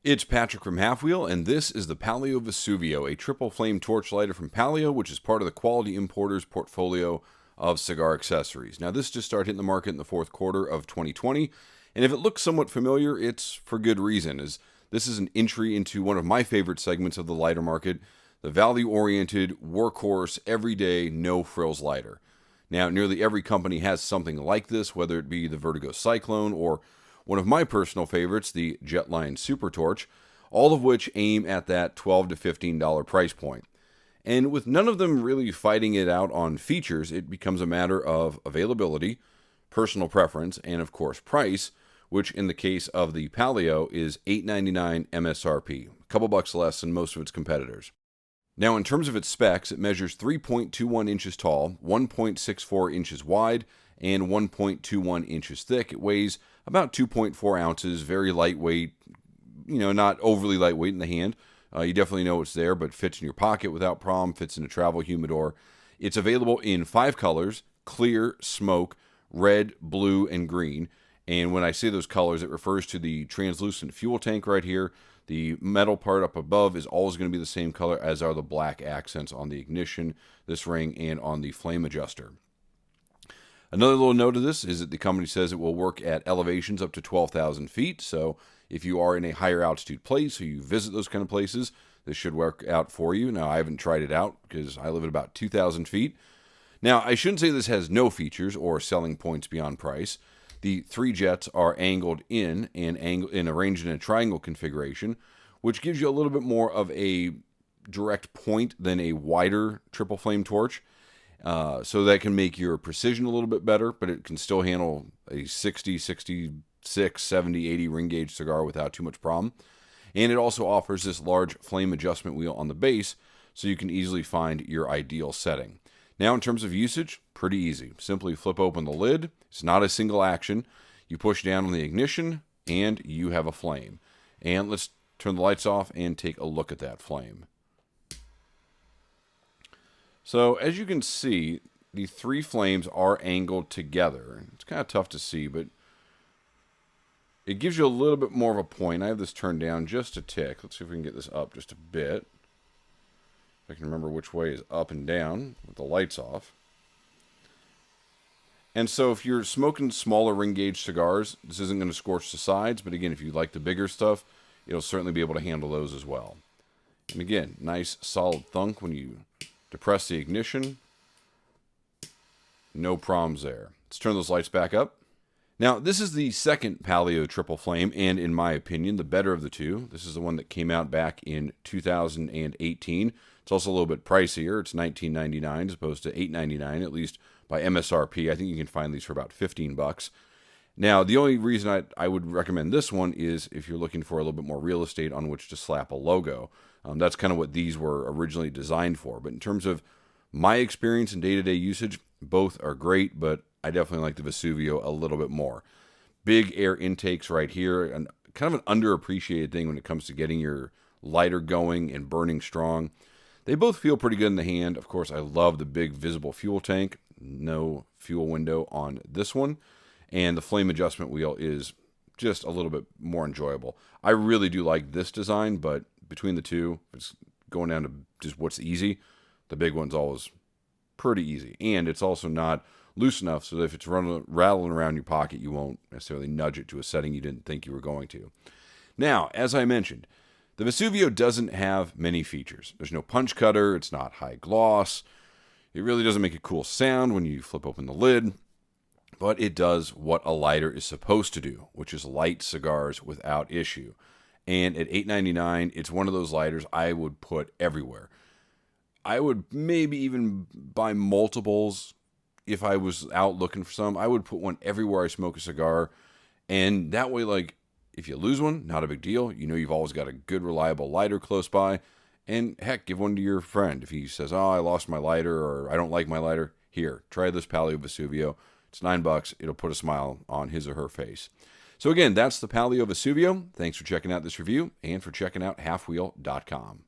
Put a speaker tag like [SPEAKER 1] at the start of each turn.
[SPEAKER 1] It's Patrick from Half Wheel, and this is the Palió Vesuvio, a triple flame torch lighter from Palió, which is part of the Quality Importers portfolio of cigar accessories. Now, this just started hitting the market in the fourth quarter of 2020, and if it looks somewhat familiar, it's for good reason, as this is an entry into one of my favorite segments of the lighter market, the value-oriented, workhorse, everyday, no-frills lighter. Now, nearly every company has something like this, whether it be the Vertigo Cyclone or one of my personal favorites, the Jetline Super Torch, all of which aim at that $12 to $15 price point. And with none of them really fighting it out on features, it becomes a matter of availability, personal preference, and of course price, which in the case of the Palió is $8.99 MSRP, a couple bucks less than most of its competitors. Now, in terms of its specs, it measures 3.21 inches tall, 1.64 inches wide, and 1.21 inches thick. It weighs about 2.4 ounces, very lightweight, not overly lightweight in the hand. You definitely know it's there, but fits in your pocket without problem, fits in a travel humidor. It's available in 5 colors: clear, smoke, red, blue, and green. And when I say those colors, it refers to the translucent fuel tank right here. The metal part up above is always going to be the same color, as are the black accents on the ignition, this ring, and on the flame adjuster. Another little note of this is that the company says it will work at elevations up to 12,000 feet. So if you are in a higher altitude place or you visit those kind of places, this should work out for you. Now, I haven't tried it out because I live at about 2,000 feet. Now, I shouldn't say this has no features or selling points beyond price. The 3 jets are angled in and arranged in a triangle configuration, which gives you a little bit more of a direct point than a wider triple flame torch. So that can make your precision a little bit better, but it can still handle a 60, 66, 70, 80 ring gauge cigar without too much problem. And it also offers this large flame adjustment wheel on the base, so you can easily find your ideal setting. Now, in terms of usage, pretty easy. Simply flip open the lid. It's not a single action. You push down on the ignition, and you have a flame. And let's turn the lights off and take a look at that flame. So as you can see, the 3 flames are angled together. It's kind of tough to see, but it gives you a little bit more of a point. I have this turned down just a tick. Let's see if we can get this up just a bit. If I can remember which way is up and down with the lights off. And so if you're smoking smaller ring gauge cigars, this isn't going to scorch the sides. But again, if you like the bigger stuff, it'll certainly be able to handle those as well. And again, nice solid thunk when you depress the ignition. No problems there. Let's turn those lights back up. Now, this is the second Palió Triple Flame, and in my opinion, the better of the two. This is the one that came out back in 2018. It's also a little bit pricier. It's $19.99 as opposed to $8.99, at least by MSRP. I think you can find these for about $15. Now, the only reason I would recommend this one is if you're looking for a little bit more real estate on which to slap a logo. That's kind of what these were originally designed for. But in terms of my experience and day-to-day usage, both are great, but I definitely like the Vesuvio a little bit more. Big air intakes right here, and kind of an underappreciated thing when it comes to getting your lighter going and burning strong. They both feel pretty good in the hand. Of course, I love the big visible fuel tank. No fuel window on this one. And the flame adjustment wheel is just a little bit more enjoyable. I really do like this design, but between the two, it's going down to just what's easy. The big one's always pretty easy. And it's also not loose enough so that if it's rattling around your pocket, you won't necessarily nudge it to a setting you didn't think you were going to. Now, as I mentioned, the Vesuvio doesn't have many features. There's no punch cutter. It's not high gloss. It really doesn't make a cool sound when you flip open the lid. But it does what a lighter is supposed to do, which is light cigars without issue. And at $8.99, it's one of those lighters I would put everywhere. I would maybe even buy multiples if I was out looking for some. I would put one everywhere I smoke a cigar. And that way, like, if you lose one, not a big deal. You know you've always got a good, reliable lighter close by. And heck, give one to your friend. If he says, oh, I lost my lighter, or I don't like my lighter, here, try this Palió Vesuvio. It's $9. It'll put a smile on his or her face. So again, that's the Palió Vesuvio. Thanks for checking out this review and for checking out halfwheel.com.